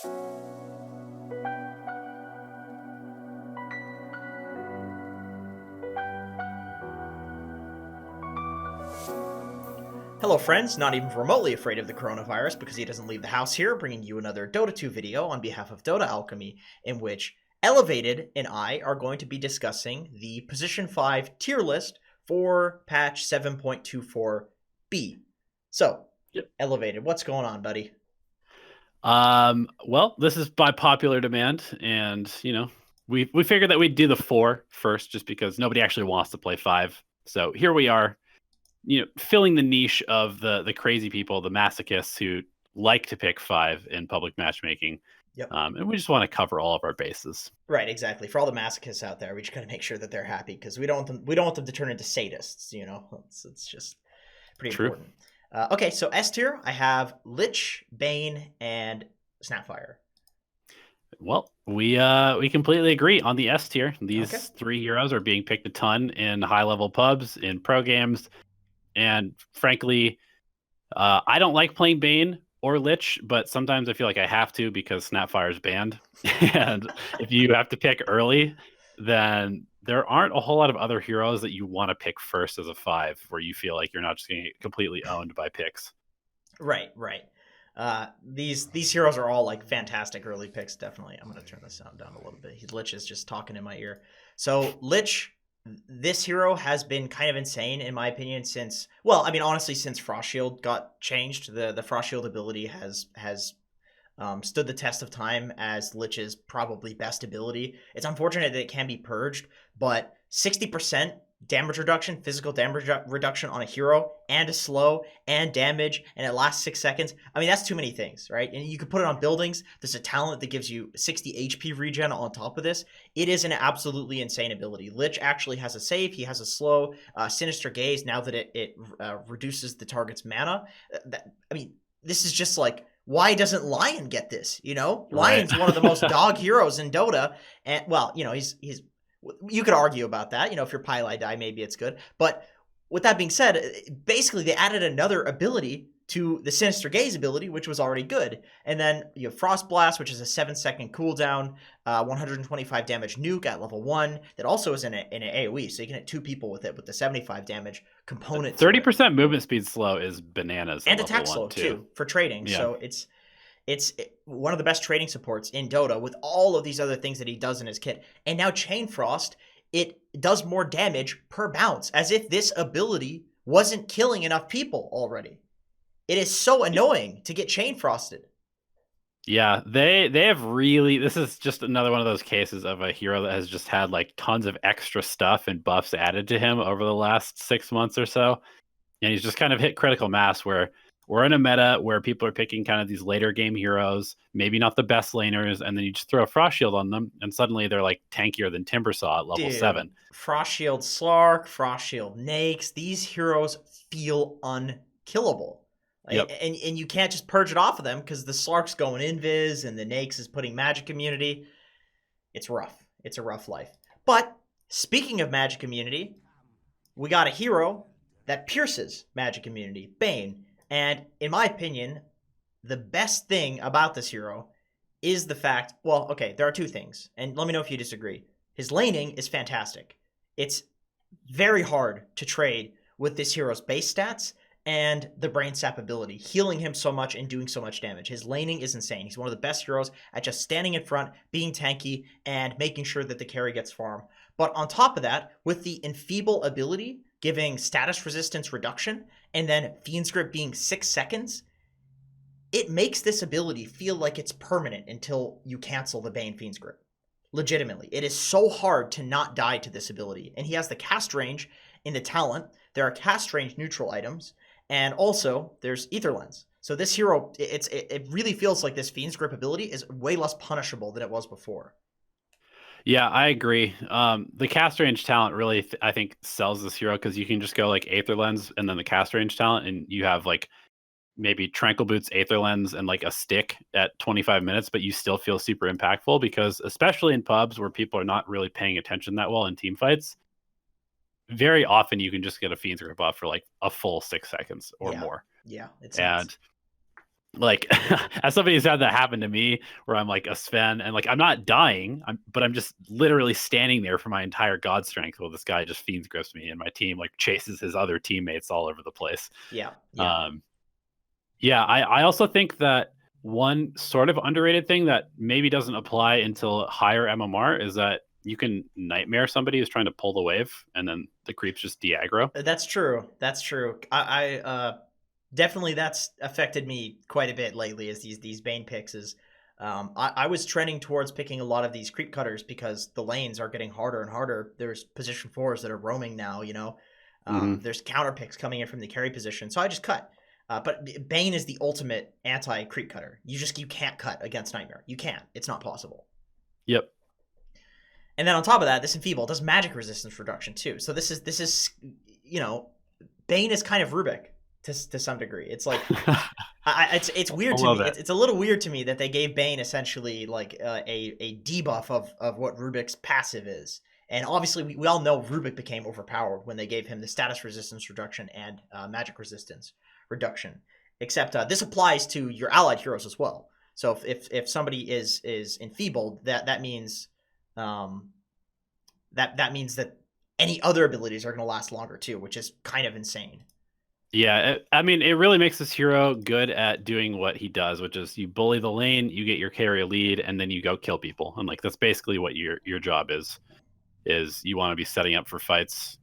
Hello friends, not even remotely afraid of the coronavirus because he doesn't leave the house here, bringing you another Dota 2 video on behalf of Dota Alchemy, in which Elevated and I are going to be discussing the Position 5 tier list for patch 7.24b. So, Yep. Elevated, what's going on, buddy? Well, this is by popular demand, and we figured that we'd do the 4 first, just because nobody actually wants to play 5. So here we are, filling the niche of the crazy people, the masochists who like to pick 5 in public matchmaking. Yep. And we just want to cover all of our bases. Right, exactly. For all the masochists out there, we just got to make sure that they're happy because we don't want them to turn into sadists. It's just pretty True. important. Okay, so S tier, I have Lich, Bane, and Snapfire. Well, we completely agree on the S tier. These 3 heroes are being picked a ton in high-level pubs, in pro games, and frankly, I don't like playing Bane or Lich, but sometimes I feel like I have to because Snapfire's banned. And if you have to pick early, then there aren't a whole lot of other heroes that you want to pick first as a 5 where you feel like you're not just going to get completely owned by picks. Right. These heroes are all like fantastic early picks, definitely. I'm going to turn the sound down a little bit. Lich is just talking in my ear. So Lich, this hero has been kind of insane in my opinion since, honestly, since Frost Shield got changed. The Frost Shield ability has stood the test of time as Lich's probably best ability. It's unfortunate that it can be purged, but 60% damage reduction, physical damage reduction on a hero, and a slow, and damage, and it lasts 6 seconds. I mean, that's too many things, right? And you can put it on buildings. There's a talent that gives you 60 HP regen on top of this. It is an absolutely insane ability. Lich actually has a save. He has a slow, Sinister Gaze, now that it reduces the target's mana. This is just like, why doesn't Lion get this? Lion's one of the most dog heroes in Dota, and he's you could argue about that. If you're Pylai Die, maybe it's good. But with that being said, basically they added another ability to the Sinister Gaze ability, which was already good. And then you have Frost Blast, which is a 7-second cooldown, 125 damage nuke at level 1 that also is in an AoE, so you can hit 2 people with it with the 75 damage component. 30% movement speed slow is bananas. And attack slow too for trading. Yeah. So it's one of the best trading supports in Dota with all of these other things that he does in his kit. And now Chain Frost, it does more damage per bounce, as if this ability wasn't killing enough people already. It is so annoying to get Chain Frosted. Yeah, they have really, this is just another one of those cases of a hero that has just had like tons of extra stuff and buffs added to him over the last 6 months or so. And he's just kind of hit critical mass where we're in a meta where people are picking kind of these later game heroes, maybe not the best laners, and then you just throw a Frost Shield on them, and suddenly they're like tankier than Timbersaw at level 7. Frost Shield Slark, Frost Shield Nakes, these heroes feel unkillable. Yep. And you can't just purge it off of them because the Slark's going invis and the Nakes is putting magic immunity. It's rough. It's a rough life. But speaking of magic immunity, we got a hero that pierces magic immunity, Bane. And in my opinion, the best thing about this hero is the fact, there are 2 things. And let me know if you disagree. His laning is fantastic. It's very hard to trade with this hero's base stats and the Brain Sap ability, healing him so much and doing so much damage. His laning is insane. He's one of the best heroes at just standing in front, being tanky, and making sure that the carry gets farm. But on top of that, with the Enfeeble ability, giving status resistance reduction, and then Fiend's Grip being 6 seconds, it makes this ability feel like it's permanent until you cancel the Bane Fiend's Grip. Legitimately. It is so hard to not die to this ability. And he has the cast range in the talent. There are cast range neutral items. And also, there's Ether Lens. So this hero, it really feels like this Fiend's Grip ability is way less punishable than it was before. Yeah, I agree. The cast range talent really, I think, sells this hero because you can just go like Aether Lens and then the cast range talent, and you have like maybe Tranquil Boots, Aether Lens, and like a stick at 25 minutes, but you still feel super impactful because especially in pubs where people are not really paying attention that well in team fights, very often you can just get a Fiend's Grip buff for like a full 6 seconds or more. Yeah, it's and like as somebody who's had that happen to me where I'm like a Sven and like I'm not dying, but I'm just literally standing there for my entire god strength while this guy just fiends grips me and my team like chases his other teammates all over the place. Yeah, yeah. um yeah, I also think that one sort of underrated thing that maybe doesn't apply until higher MMR is that you can nightmare somebody who's trying to pull the wave and then the creeps just de-aggro. That's true. That's true. I definitely that's affected me quite a bit lately. As these Bane picks is, I was trending towards picking a lot of these creep cutters because the lanes are getting harder and harder. There's position 4s that are roaming now. There's counter picks coming in from the carry position, so I just cut. But Bane is the ultimate anti creep cutter. You can't cut against Nightmare. You can't. It's not possible. Yep. And then on top of that, this Enfeeble does magic resistance reduction too. So this is Bane is kind of Rubik to some degree. It's like it's weird to me. It's a little weird to me that they gave Bane essentially like a debuff of what Rubik's passive is. And obviously we all know Rubik became overpowered when they gave him the status resistance reduction and magic resistance reduction. Except this applies to your allied heroes as well. So if somebody is enfeebled, that means that means that any other abilities are going to last longer too, which is kind of insane. Yeah, I mean, it really makes this hero good at doing what he does, which is you bully the lane, you get your carry lead, and then you go kill people. And like that's basically what your job is you want to be setting up for fights.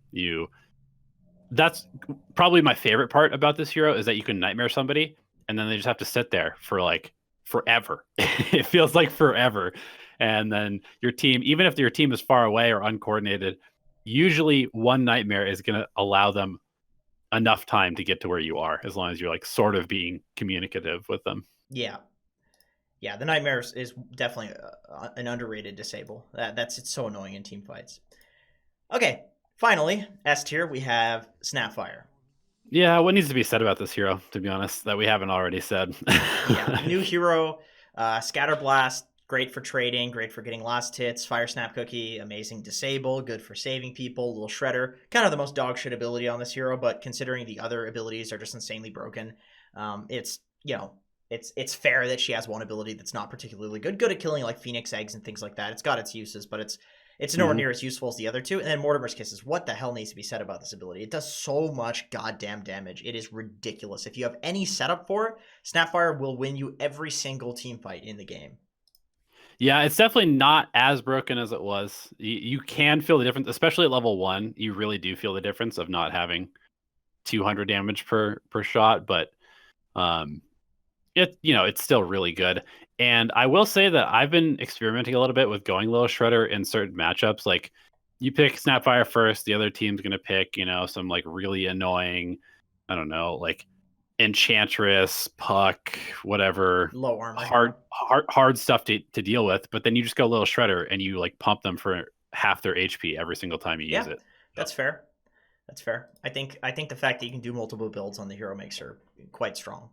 That's probably my favorite part about this hero is that you can nightmare somebody and then they just have to sit there for like forever. It feels like forever. And then your team, even if your team is far away or uncoordinated, usually one nightmare is going to allow them enough time to get to where you are, as long as you're like sort of being communicative with them. Yeah. Yeah, the nightmare is definitely an underrated disable. It's so annoying in team fights. Okay, finally, S tier, we have Snapfire. Yeah, what needs to be said about this hero, to be honest, that we haven't already said? Yeah, new hero, Scatter Blast, great for trading, great for getting last hits. Fire Snap Cookie, amazing disable, good for saving people. Little Shredder, kind of the most dog shit ability on this hero, but considering the other abilities are just insanely broken, it's fair that she has one ability that's not particularly good. Good at killing like Phoenix Eggs and things like that. It's got its uses, but it's nowhere near as useful as the other two. And then Mortimer's Kisses. What the hell needs to be said about this ability? It does so much goddamn damage. It is ridiculous. If you have any setup for it, Snapfire will win you every single team fight in the game. Yeah, it's definitely not as broken as it was. You can feel the difference, especially at level 1. You really do feel the difference of not having 200 damage per shot, but it's still really good. And I will say that I've been experimenting a little bit with going Little Shredder in certain matchups. Like you pick Snapfire first, the other team's going to pick, some like really annoying, I don't know, like Enchantress, Puck, whatever, low armor, hard stuff to deal with. But then you just go Little Shredder and you like pump them for half their HP every single time you use it. That's fair. That's fair. I think the fact that you can do multiple builds on the hero makes her quite strong.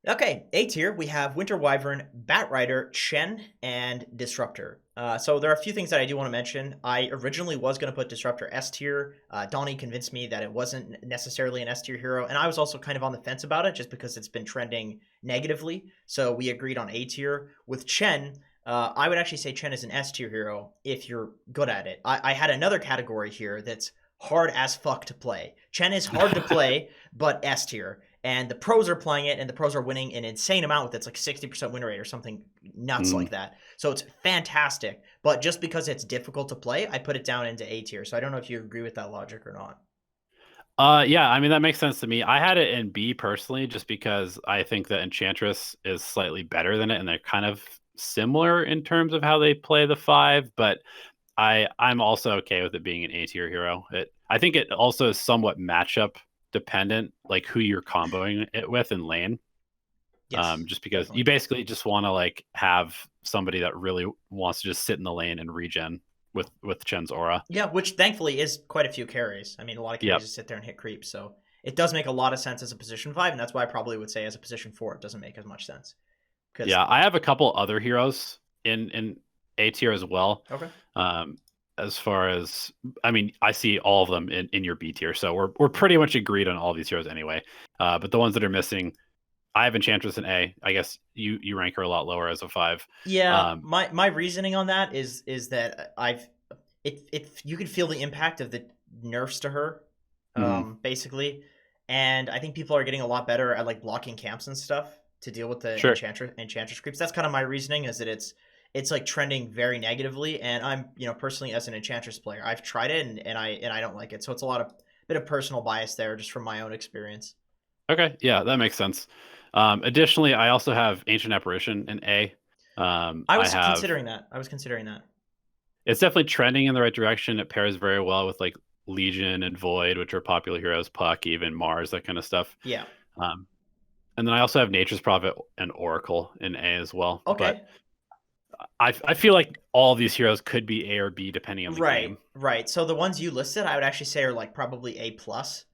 Okay, A tier, we have Winter Wyvern, Batrider, Chen, and Disruptor. So there are a few things that I do want to mention. I originally was going to put Disruptor S tier. Donnie convinced me that it wasn't necessarily an S tier hero, and I was also kind of on the fence about it just because it's been trending negatively. So we agreed on A tier. With Chen, I would actually say Chen is an S tier hero if you're good at it. I had another category here that's hard as fuck to play. Chen is hard to play, but S tier. And the pros are playing it, and the pros are winning an insane amount with it. It's like 60% win rate or something nuts like that. So it's fantastic. But just because it's difficult to play, I put it down into A tier. So I don't know if you agree with that logic or not. Yeah, I mean, that makes sense to me. I had it in B personally, just because I think that Enchantress is slightly better than it, and they're kind of similar in terms of how they play the 5. But I'm also okay with it being an A tier hero. I think it also is somewhat matchup dependent, like who you're comboing it with in lane. Yes, just because definitely. You basically just want to like have somebody that really wants to just sit in the lane and regen with Chen's aura. Yeah, which thankfully is quite a few carries. I mean, a lot of carries just sit there and hit creep, so it does make a lot of sense as a position 5, and that's why I probably would say as a position 4 it doesn't make as much sense. Yeah, I have a couple other heroes in A tier as well. Okay. As far as, I mean, I see all of them in your B tier, so we're pretty much agreed on all these heroes anyway. But the ones that are missing, I have Enchantress in A. I guess you rank her a lot lower as a 5. Yeah, Um, my reasoning on that is that if you can feel the impact of the nerfs to her, mhm, basically, and I think people are getting a lot better at like blocking camps and stuff to deal with the sure. enchantress creeps. That's kind of my reasoning, is that it's like trending very negatively, and I'm personally as an enchantress player, I've tried it and I don't like it, so it's a lot of bit of personal bias there just from my own experience. Okay, yeah, that makes sense. Additionally, I also have Ancient Apparition in A. I I was have considering that. I was considering that. It's definitely trending in the right direction. It pairs very well with like Legion and Void, which are popular heroes, Puck, even Mars, that kind of stuff. Yeah. Um, and then I also have Nature's Prophet and Oracle in A as well. But Okay. I feel like all of these heroes could be A or B depending on the Right, game. right. So the ones you listed, I would actually say are like probably A plus,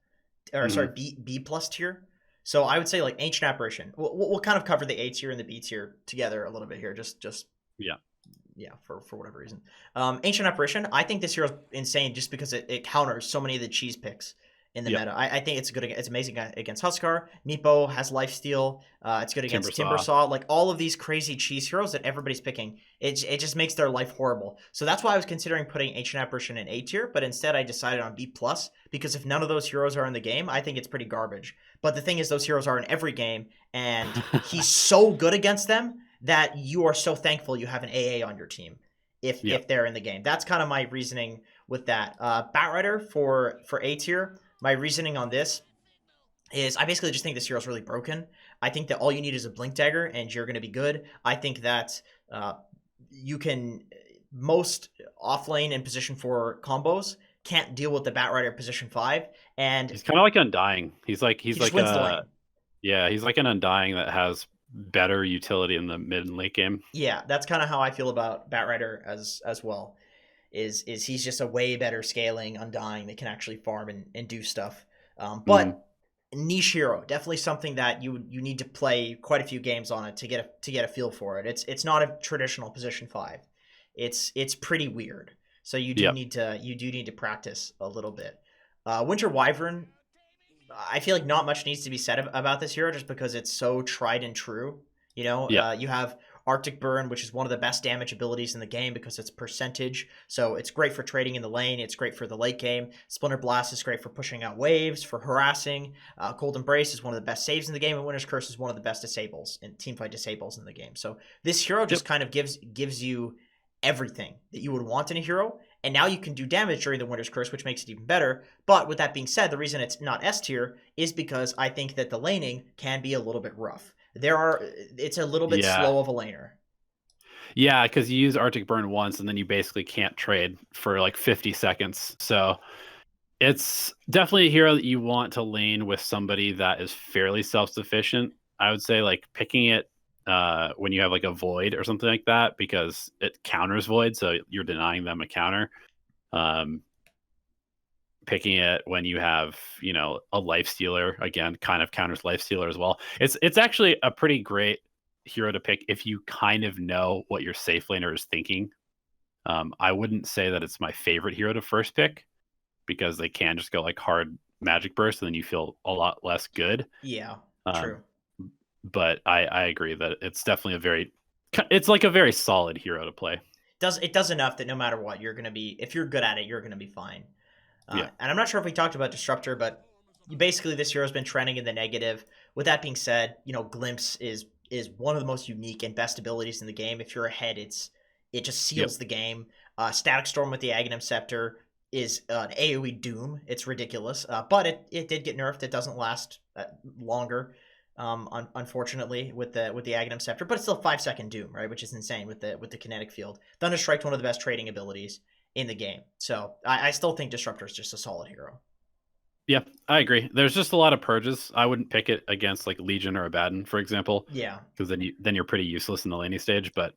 or Hmm. sorry, B plus tier. So I would say like Ancient Apparition. We'll kind of cover the A tier and the B tier together a little bit here, just Yeah. yeah, for whatever reason. Ancient Apparition, I think this hero is insane just because it counters so many of the cheese picks in the Yep. meta. I think it's good. It's amazing against Huskar. Meepo has lifesteal. It's good against Timbersaw. Timbersaw. Like all of these crazy cheese heroes that everybody's picking, it just makes their life horrible. So that's why I was considering putting Ancient Apparition in A tier, but instead I decided on B plus because if none of those heroes are in the game, I think it's pretty garbage. But the thing is, those heroes are in every game, and he's so good against them that you are so thankful you have an AA on your team if Yep. they're in the game. That's kind of my reasoning with that. Batrider for A tier. My reasoning on this is I basically just think this hero is really broken. I think that all you need is a blink dagger and you're going to be good. I think that uh, you can most offlane and position 4 combos can't deal with the Batrider position 5, and He's kind of like Undying. He's like he he's just like wins the a lane. yeah, he's like an Undying that has better utility in the mid and late game. Yeah, that's kind of how I feel about Batrider as well. Is he's just a way better scaling Undying that can actually farm and do stuff. Hmm. But niche hero, definitely something that you need to play quite a few games on it to get a feel for it. It's not a traditional position 5. It's pretty weird. So Yep. you do need to practice a little bit. Winter Wyvern, I feel like not much needs to be said about this hero just because it's so tried and true. Yeah. You have Arctic Burn, which is one of the best damage abilities in the game because it's percentage. So it's great for trading in the lane. It's great for the late game. Splinter Blast is great for pushing out waves, for harassing. Cold Embrace is one of the best saves in the game, and Winter's Curse is one of the best disables and teamfight disables in the game. So this hero Yep. just kind of gives you everything that you would want in a hero, and now you can do damage during the Winter's Curse, which makes it even better. But with that being said, the reason it's not S tier is because I think that the laning can be a little bit rough. It's a little bit Yeah. slow of a laner. Yeah, because you use Arctic Burn once and then you basically can't trade for like 50 seconds. So it's definitely a hero that you want to lane with somebody that is fairly self-sufficient. I would say like picking it when you have like a void or something like that because it counters void, so you're denying them a counter. Um, Picking it when you have a life stealer again kind of counters life stealer as well. It's actually a pretty great hero to pick if you kind of know what your safe laner is thinking. I wouldn't say that it's my favorite hero to first pick because they can just go like hard magic burst and then you feel a lot less good. Yeah, Um, true. but I agree that it's definitely it's like a very solid hero to play. It does enough that no matter what, you're gonna be if you're good at it, you're gonna be fine. Yeah. And I'm not sure if we talked about Disruptor, but basically this hero's been trending in the negative. With that being said, Glimpse is one of the most unique and best abilities in the game. If you're ahead, it just Yep. seals the game. Static Storm with the Aghanim Scepter is an AoE doom. It's ridiculous, but it did get nerfed. It doesn't last longer, unfortunately, with the Aghanim Scepter. But it's still 5-second doom, right? Which is insane with the kinetic field. Thunderstrike's one of the best trading abilities in the game. So I still think Disruptor is just a solid hero. Yeah, I agree. There's just a lot of purges. I wouldn't pick it against like Legion or Abaddon, for example, Yeah, because then you're pretty useless in the laning stage. But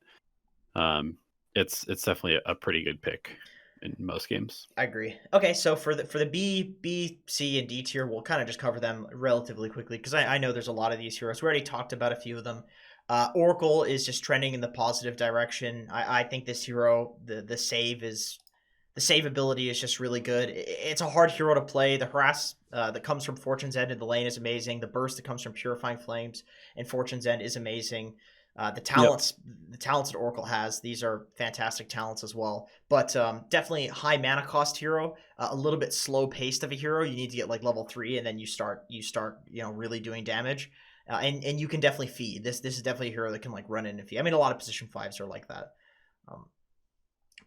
um, it's definitely a pretty good pick in most games. I agree. Okay, so for the B, C, and D tier, we'll kind of just cover them relatively quickly because I know there's a lot of these heroes. We already talked about a few of them. Oracle is just trending in the positive direction. I think this hero, the save is The save ability is just really good. It's a hard hero to play. The harass that comes from Fortune's End in the lane is amazing. The burst that comes from Purifying Flames and Fortune's End is amazing. The Yep. talents, the talents that Oracle has, these are fantastic talents as well. But definitely high mana cost hero, a little bit slow paced of a hero. You need to get like level 3, and then you start really doing damage. And you can definitely feed. This is definitely a hero that can like run in and feed. I mean, a lot of position 5s are like that. Um,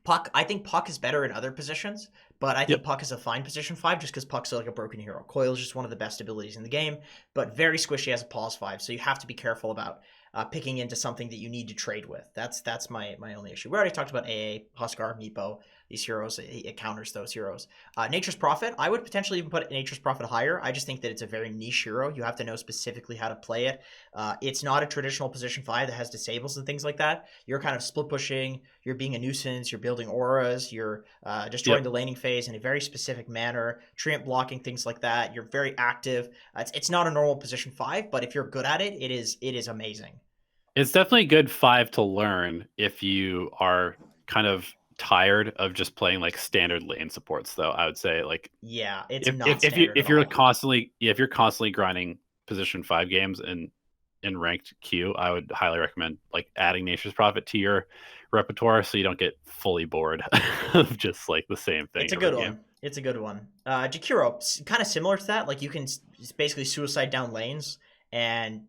Puck, I think Puck is better in other positions, but I think Yep. Puck is a fine position 5 just because Puck's like a broken hero. Coil is just one of the best abilities in the game, but very squishy as a pause 5, so you have to be careful about picking into something that you need to trade with. That's my only issue. We already talked about AA, Huskar, Meepo, these heroes. It counters those heroes. Nature's Prophet, I would potentially even put Nature's Prophet higher. I just think that it's a very niche hero. You have to know specifically how to play it. It's not a traditional position 5 that has disables and things like that. You're kind of split pushing, you're being a nuisance, you're building auras, you're destroying Yep. the laning phase in a very specific manner, treant blocking, things like that. You're very active. It's not a normal position 5, but if you're good at it, it is amazing. It's definitely a good 5 to learn if you are kind of tired of just playing like standard lane supports, though. I would say like Yeah, it's if not standard at if you're all. constantly if you're constantly grinding position 5 games in ranked queue, I would highly recommend like adding Nature's Prophet to your repertoire so you don't get fully bored of just like the same thing It's a good every game. one. It's a good one. Jakiro, kind of similar to that. Like you can basically suicide down lanes and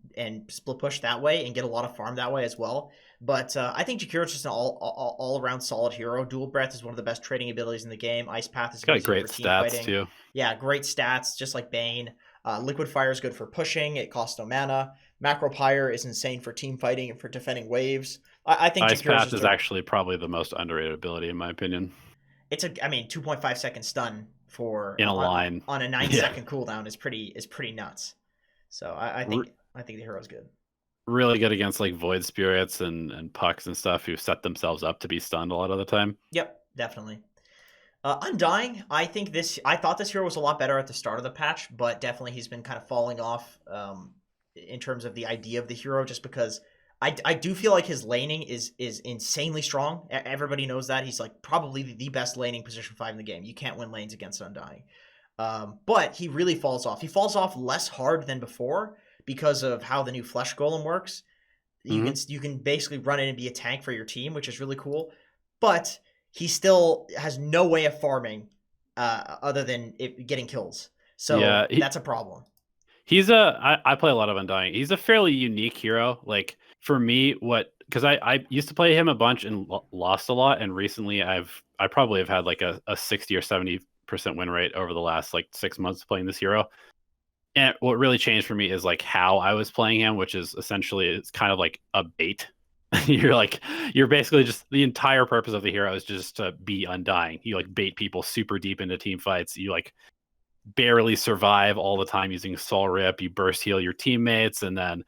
split push that way and get a lot of farm that way as well. But I think Jakiro's just an all around solid hero. Dual Breath is one of the best trading abilities in the game. Ice Path is It's got amazing great for team stats fighting. too. Yeah, great stats, just like Bane. Liquid Fire is good for pushing. It costs no mana. Macro Pyre is insane for team fighting and for defending waves. I think Ice Jakiro's Path just is actually probably the most underrated ability in my opinion. I mean 2.5 second stun for In a line. on a 9 Yeah. second cooldown is pretty nuts. So I think the hero's good. Really good against like void spirits and pucks and stuff who set themselves up to be stunned a lot of the time. Yep, definitely. Undying, I thought this hero was a lot better at the start of the patch, but definitely he's been kind of falling off in terms of the idea of the hero, just because I do feel like his laning is insanely strong. Everybody knows that he's like probably the best laning position 5 in the game. You can't win lanes against Undying. But he really falls off. He falls off less hard than before because of how the new Flesh Golem works. You can basically run in and be a tank for your team, which is really cool. But he still has no way of farming other than getting kills. So Yeah, that's a problem. I play a lot of Undying. He's a fairly unique hero. Like for me, because I used to play him a bunch and lost a lot, and recently I probably have had like a 60 or 70% win rate over the last like 6 months playing this hero. And what really changed for me is like how I was playing him, which is essentially it's kind of like a bait. You're basically just the entire purpose of the hero is just to be Undying. You like bait people super deep into team fights. You like barely survive all the time using Soul Rip. You burst heal your teammates, and then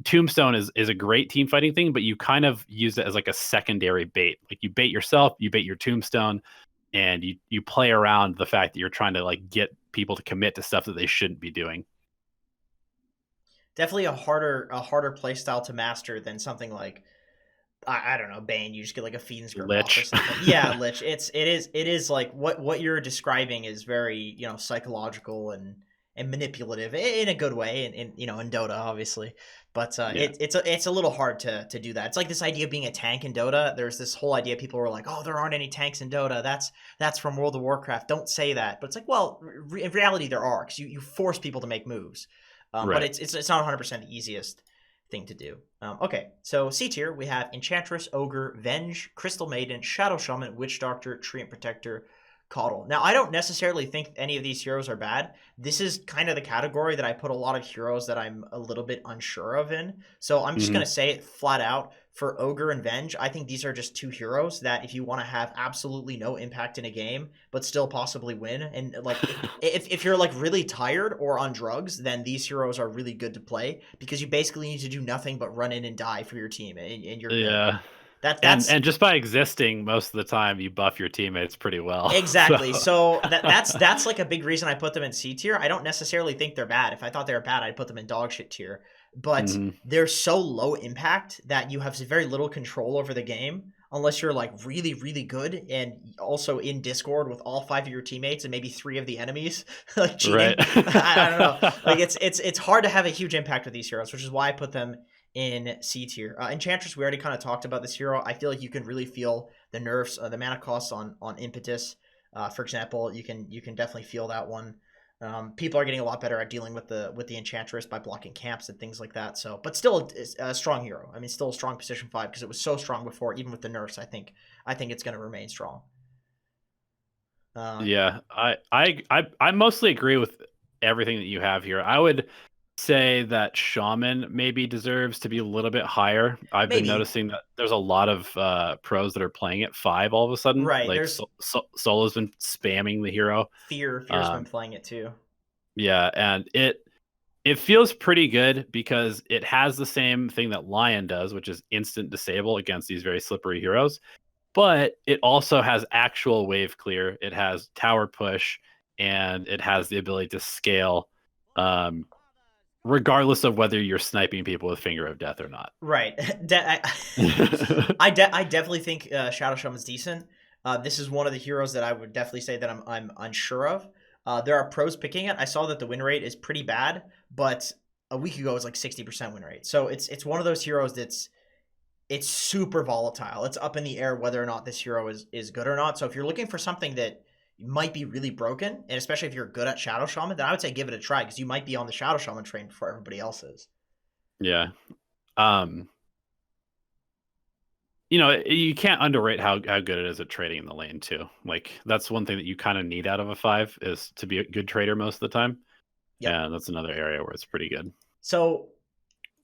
Tombstone is a great team fighting thing, but you kind of use it as like a secondary bait. Like you bait yourself, you bait your Tombstone, and you play around the fact that you're trying to like get people to commit to stuff that they shouldn't be doing. Definitely a harder play style to master than something like I don't know, Bane. You just get like a feed and skirt buff or Lich. something. Yeah, Lich. It is like what you're describing is very psychological and manipulative in a good way, and in Dota obviously, but Yeah. it's a little hard to do that. It's like this idea of being a tank in Dota. There's this whole idea people were like, oh, there aren't any tanks in Dota. That's from World of Warcraft. Don't say that. But it's like, well, in reality there are, because you force people to make moves. But Right. it's not 100% the easiest thing to do. Okay, so C tier, we have Enchantress, Ogre, Venge, Crystal Maiden, Shadow Shaman, Witch Doctor, Treant Protector, Caudle. Now, I don't necessarily think any of these heroes are bad. This is kind of the category that I put a lot of heroes that I'm a little bit unsure of in. So I'm just Mhm. going to say it flat out. For Ogre and Venge, I think these are just two heroes that if you want to have absolutely no impact in a game, but still possibly win, and like if you're like really tired or on drugs, then these heroes are really good to play because you basically need to do nothing but run in and die for your team, and you're good. Yeah. That's And just by existing most of the time, you buff your teammates pretty well. So exactly. So that's like a big reason I put them in C tier. I don't necessarily think they're bad. If I thought they were bad, I'd put them in dogshit tier. But Mhm. they're so low impact that you have very little control over the game unless you're like really, really good and also in Discord with all 5 of your teammates and maybe 3 of the enemies like cheating. Right. I don't know. Like it's hard to have a huge impact with these heroes, which is why I put them in C tier. Enchantress, we already kind of talked about this hero. I feel like you can really feel the nerfs, the mana costs on Impetus. For example, you can definitely feel that one. People are getting a lot better at dealing with the Enchantress by blocking camps and things like that. So, but still a strong hero. I mean, still a strong position 5 because it was so strong before, even with the nerfs. I think it's going to remain strong. Yeah, I mostly agree with everything that you have here. I would say that Shaman maybe deserves to be a little bit higher. I've been Maybe noticing that there's a lot of pros that are playing at 5 all of a sudden. right. Like There's Solo's been spamming the hero. Fear's been playing it too. Yeah, and it feels pretty good because it has the same thing that Lion does, which is instant disable against these very slippery heroes. But it also has actual wave clear. It has tower push, and it has the ability to scale, regardless of whether you're sniping people with Finger of Death or not. Right. I definitely think Shadow Shaman's decent. This is one of the heroes that I would definitely say that I'm unsure of. There are pros picking it. I saw that the win rate is pretty bad, but a week ago it was like 60% win rate. So it's one of those heroes it's super volatile. It's up in the air whether or not this hero is good or not. So if you're looking for something that might be really broken, and especially if you're good at Shadow Shaman, then I would say give it a try because you might be on the Shadow Shaman train before everybody else is. Yeah. You can't underrate how good it is at trading in the lane too. Like that's one thing that you kind of need out of a 5 is to be a good trader most of the time. Yeah, that's another area where it's pretty good. So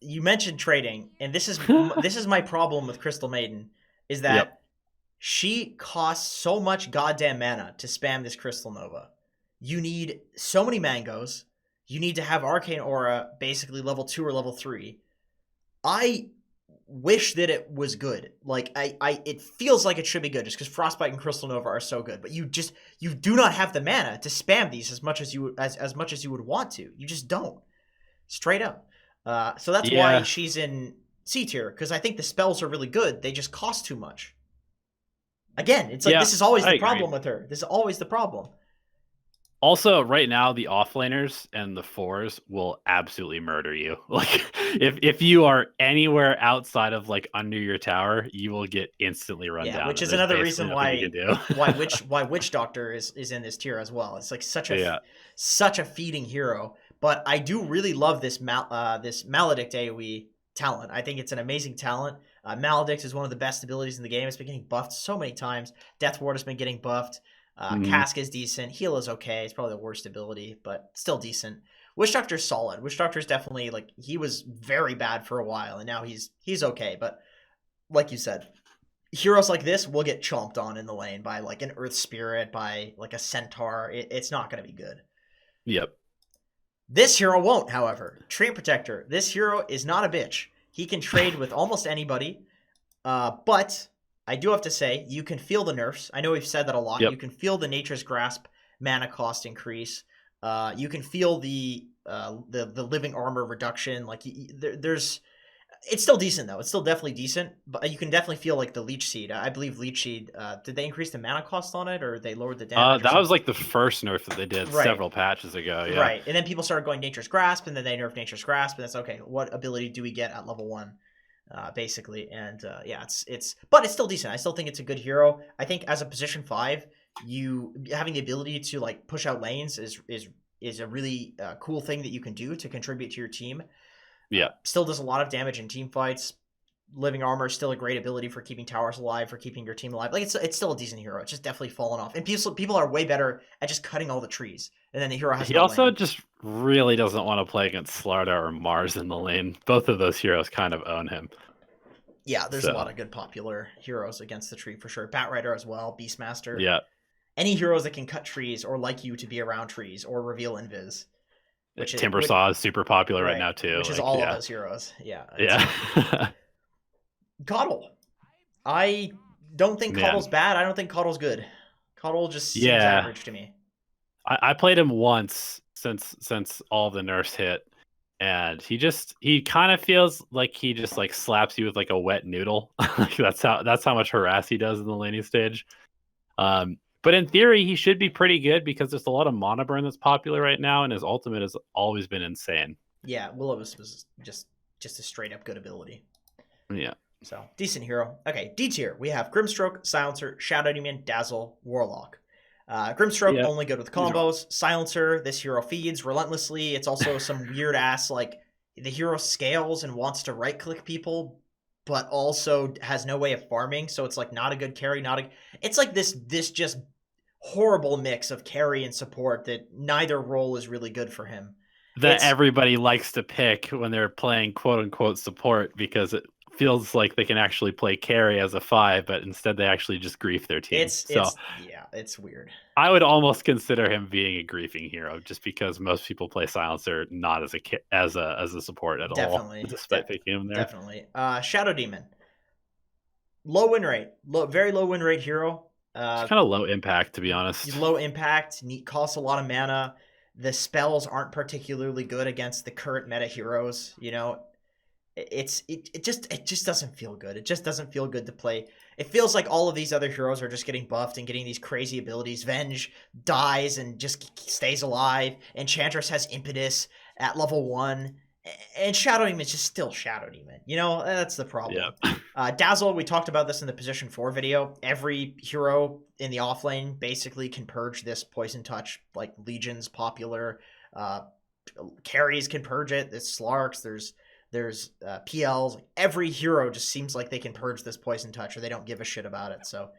you mentioned trading, and this is my problem with Crystal Maiden is that she costs so much goddamn mana to spam this Crystal Nova. You need so many mangoes. You need to have Arcane Aura basically level 2 or level 3. I wish that it was good. Like it feels like it should be good just because Frostbite and Crystal Nova are so good, but you do not have the mana to spam these as much as you would want to. You just don't. Straight up. So that's why she's in C tier, because I think the spells are really good. They just cost too much. Again, it's like this is always the problem with her. This is always the problem. Also, right now, the offlaners and the 4s will absolutely murder you. Like, if you are anywhere outside of like under your tower, you will get instantly run down. Which is another reason why Witch Doctor is in this tier as well. It's like such a feeding hero. But I do really love this Maledict AoE talent. I think it's an amazing talent. Maledict is one of the best abilities in the game. It's been getting buffed so many times. Death Ward has been getting buffed. Cask is decent. Heal is okay. It's probably the worst ability, but still decent. Witch Doctor's solid. Witch Doctor's definitely, like, he was very bad for a while, and now he's okay. But like you said, heroes like this will get chomped on in the lane by, like, an Earth Spirit, by, like, a Centaur. It's not going to be good. Yep. This hero won't, however. Treant Protector. This hero is not a bitch. He can trade with almost anybody, but I do have to say, you can feel the nerfs. I know we've said that a lot. Yep. You can feel the Nature's Grasp mana cost increase. You can feel the living armor reduction. Like there's, it's still decent though. It's still definitely decent, but you can definitely feel like the Leech Seed. I believe Leech Seed. Did they increase the mana cost on it, or they lowered the damage? That was like the first nerf that they did several patches ago. Yeah. Right, and then people started going Nature's Grasp, and then they nerfed Nature's Grasp, and it's okay. What ability do we get at level 1? Basically, and but it's still decent. I still think it's a good hero. I think as a position 5, you having the ability to like push out lanes is a really cool thing that you can do to contribute to your team. Yeah, still does a lot of damage in team fights. Living armor is still a great ability for keeping towers alive, for keeping your team alive. Like it's still a decent hero. It's just definitely fallen off, and people are way better at just cutting all the trees. And then the hero has. He also just really doesn't want to play against Slardar or Mars in the lane. Both of those heroes kind of own him. Yeah, there's a lot of good popular heroes against the tree for sure. Batrider as well, Beastmaster. Yeah. Any heroes that can cut trees or like you to be around trees or reveal invis. Timbersaw is super popular right now too. Which is all of those heroes. Yeah. Yeah. Coddle. I don't think Coddle's bad. I don't think Coddle's good. Coddle just seems average to me. I played him once since all the nerfs hit, and he kind of feels like he just like slaps you with like a wet noodle. Like that's how much harass he does in the laning stage. But in theory, he should be pretty good because there's a lot of mana burn that's popular right now, and his ultimate has always been insane. Yeah, Will-O-Wisp was just a straight up good ability. Yeah. So decent hero. Okay, D tier. We have Grimstroke, Silencer, Shadow Demon, Dazzle, Warlock. Grimstroke only good with combos. Silencer, this hero feeds relentlessly. It's also some weird ass like the hero scales and wants to right click people, but also has no way of farming. So it's like not a good carry. It's like this just horrible mix of carry and support that neither role is really good for him. That everybody likes to pick when they're playing quote unquote support because it feels like they can actually play carry as a 5, but instead they actually just grief their team. It's weird. I would almost consider him being a griefing hero just because most people play Silencer not as a support at all. Despite picking him there. Definitely. Shadow Demon. Low win rate. Very low win rate hero. It's kind of low impact, to be honest. Low impact. Costs a lot of mana. The spells aren't particularly good against the current meta heroes. You know, it just doesn't feel good. It just doesn't feel good to play. It feels like all of these other heroes are just getting buffed and getting these crazy abilities. Venge dies and just stays alive. Enchantress has impetus at level 1. And Shadow Demon is just still Shadow Demon. You know, that's the problem. Yeah. Dazzle, we talked about this in the Position 4 video. Every hero in the offlane basically can purge this Poison Touch. Like Legion's popular. Carries can purge it. There's Slarks. There's PLs. Every hero just seems like they can purge this Poison Touch or they don't give a shit about it. So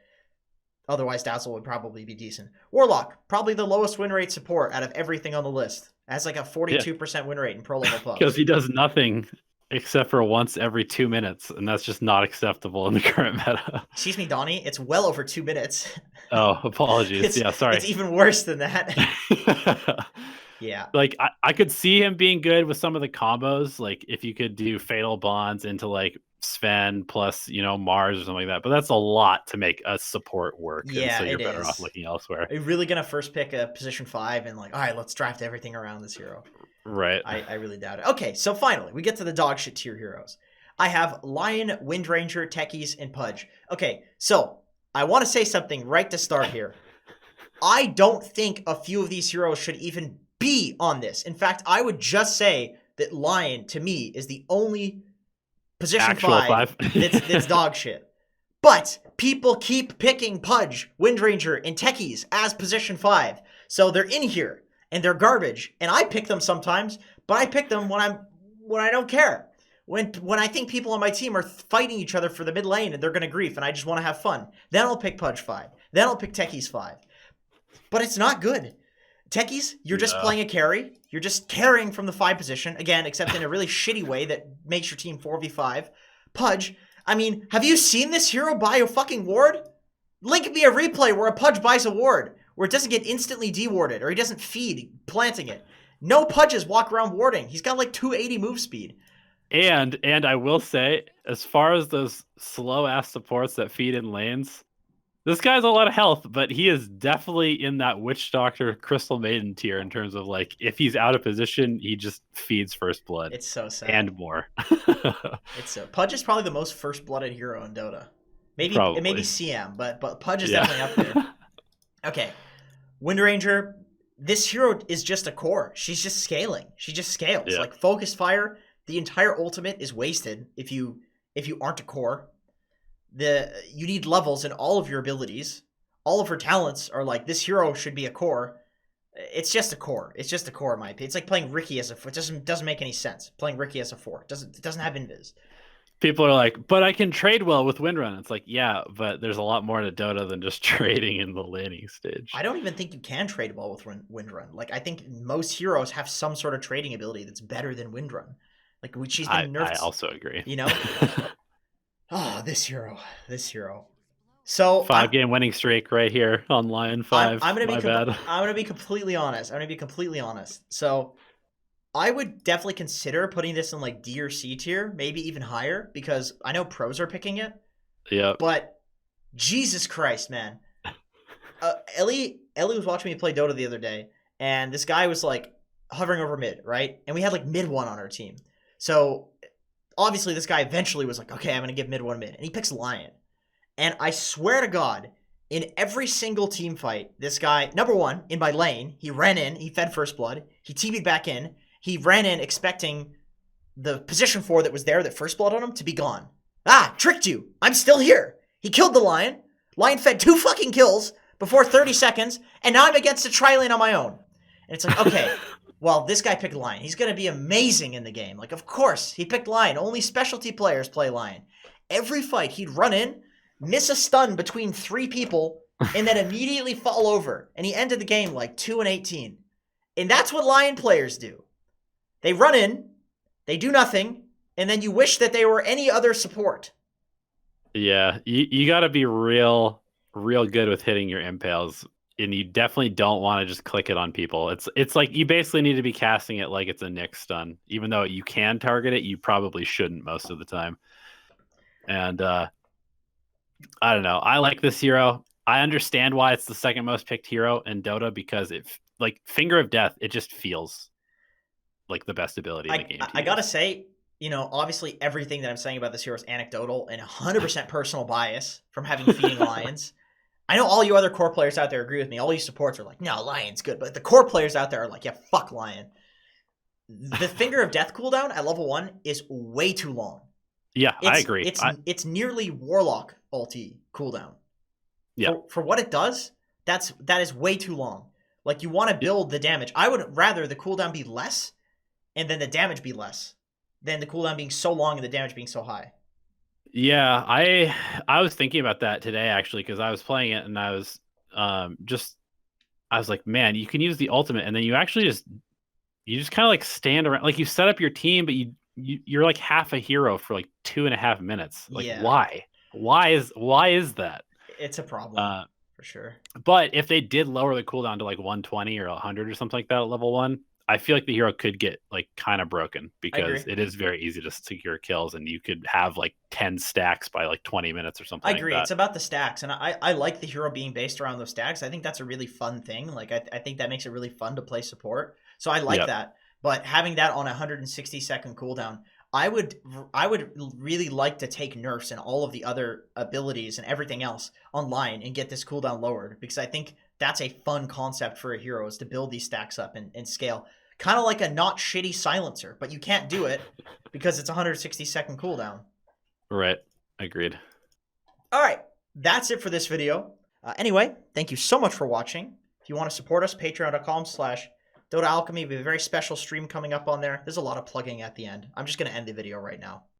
otherwise Dazzle would probably be decent. Warlock, probably the lowest win rate support out of everything on the list. Has like a 42% win rate in pro level pubs. Because he does nothing except for once every 2 minutes, and that's just not acceptable in the current meta. Excuse me, Donnie. It's well over 2 minutes. Oh, apologies. Yeah, sorry. It's even worse than that. Yeah. Like, I could see him being good with some of the combos. Like, if you could do Fatal Bonds into, like, Sven plus, Mars or something like that. But that's a lot to make a support work. Yeah, and so you're better off looking elsewhere. Are you really going to first pick a Position 5 and, like, all right, let's draft everything around this hero? Right. I really doubt it. Okay, so finally, we get to the dogshit tier heroes. I have Lion, Windranger, Techies, and Pudge. Okay, so I want to say something right to start here. I don't think a few of these heroes should even be on this. In fact, I would just say that Lion, to me, is the only Position 5 that's dog shit. But people keep picking Pudge, Windranger, and Techies as Position 5. So they're in here, and they're garbage. And I pick them sometimes, but I pick them when I don't care. When I think people on my team are fighting each other for the mid lane and they're going to grief and I just want to have fun. Then I'll pick Pudge 5. Then I'll pick Techies 5. But it's not good. Techies, you're just playing a carry. You're just carrying from the 5 position. Again, except in a really shitty way that makes your team 4v5. Pudge, I mean, have you seen this hero buy a fucking ward? Link me a replay where a Pudge buys a ward, where it doesn't get instantly dewarded, or he doesn't feed planting it. No Pudges walk around warding. He's got like 280 move speed. And I will say, as far as those slow-ass supports that feed in lanes, this guy's a lot of health, but he is definitely in that Witch Doctor, Crystal Maiden tier in terms of, like, if he's out of position, he just feeds First Blood. It's so sad. And more. Pudge is probably the most First-Blooded hero in Dota. Maybe CM, but Pudge is definitely up there. Okay. Windranger, this hero is just a core. She's just scaling. She just scales. Yeah. Like, Focus Fire, the entire ultimate is wasted if you aren't a core. You need levels in all of your abilities. All of her talents are like, this hero should be a core. It's just a core. It's just a core in my opinion. It's like playing Riki as a 4. It doesn't make any sense. Playing Riki as a 4. It doesn't have invis. People are like, but I can trade well with Windrun. It's like, yeah, but there's a lot more to Dota than just trading in the laning stage. I don't even think you can trade well with Windrun. Like, I think most heroes have some sort of trading ability that's better than Windrun. Like, she's been nerfed. I also agree. You know? Oh, this hero. So 5-game winning streak right here on Lion 5. I'm gonna be completely honest. So I would definitely consider putting this in like D or C tier, maybe even higher, because I know pros are picking it. Yeah. But Jesus Christ, man. Ellie was watching me play Dota the other day, and this guy was like, hovering over mid, right? And we had like mid 1 on our team. So obviously this guy eventually was like, okay, I'm going to give mid 1 mid. And he picks Lion. And I swear to God, in every single team fight, this guy, number 1, in my lane, he ran in, he fed first blood, he TB'd back in, he ran in expecting the position 4 that was there, that first blood on him, to be gone. Ah, tricked you. I'm still here. He killed the Lion. Lion fed 2 fucking kills before 30 seconds, and now I'm against a tri-lane on my own. And it's like, okay, well, this guy picked Lion. He's going to be amazing in the game. Like, of course, he picked Lion. Only specialty players play Lion. Every fight, he'd run in, miss a stun between 3 people, and then immediately fall over. And he ended the game like 2-18. And that's what Lion players do. They run in, they do nothing, and then you wish that they were any other support. Yeah, you got to be real good with hitting your impales, and you definitely don't want to just click it on people. It's like you basically need to be casting it like it's a Nyx stun. Even though you can target it, you probably shouldn't most of the time. And I don't know. I like this hero. I understand why it's the second most picked hero in Dota, because it, like, Finger of Death, it just feels like the best ability in the game. I gotta say, you know, obviously everything that I'm saying about this hero is anecdotal and 100% personal bias from having Feeding Lions. I know all you other core players out there agree with me. All you supports are like, no, Lion's good. But the core players out there are like, yeah, fuck Lion. The Finger of Death cooldown at level 1 is way too long. Yeah, I agree. It's nearly Warlock ulti cooldown. Yeah. For what it does, that is way too long. Like, you want to build the damage. I would rather the cooldown be less and then the damage be less than the cooldown being so long and the damage being so high. Yeah, I was thinking about that today, actually, because I was playing it and I was I was like, man, you can use the ultimate, and then you actually just kind of like stand around, like you set up your team, but you're like half a hero for like 2.5 minutes. Like, yeah. Why is that? It's a problem for sure. But if they did lower the cooldown to like 120 or 100 or something like that at level 1, I feel like the hero could get like kind of broken, because it is very easy to secure kills, and you could have like 10 stacks by like 20 minutes or something. I agree. Like that. It's about the stacks, and I like the hero being based around those stacks. I think that's a really fun thing. Like, I think that makes it really fun to play support. So I like that. But having that on a 160-second cooldown, I would really like to take nerfs and all of the other abilities and everything else online and get this cooldown lowered, because I think that's a fun concept for a hero, is to build these stacks up and scale. Kind of like a not shitty silencer, but you can't do it because it's 160-second cooldown. Right. Agreed. All right. That's it for this video. Anyway, thank you so much for watching. If you want to support us, patreon.com/Dota Alchemy. We have a very special stream coming up on there. There's a lot of plugging at the end. I'm just going to end the video right now.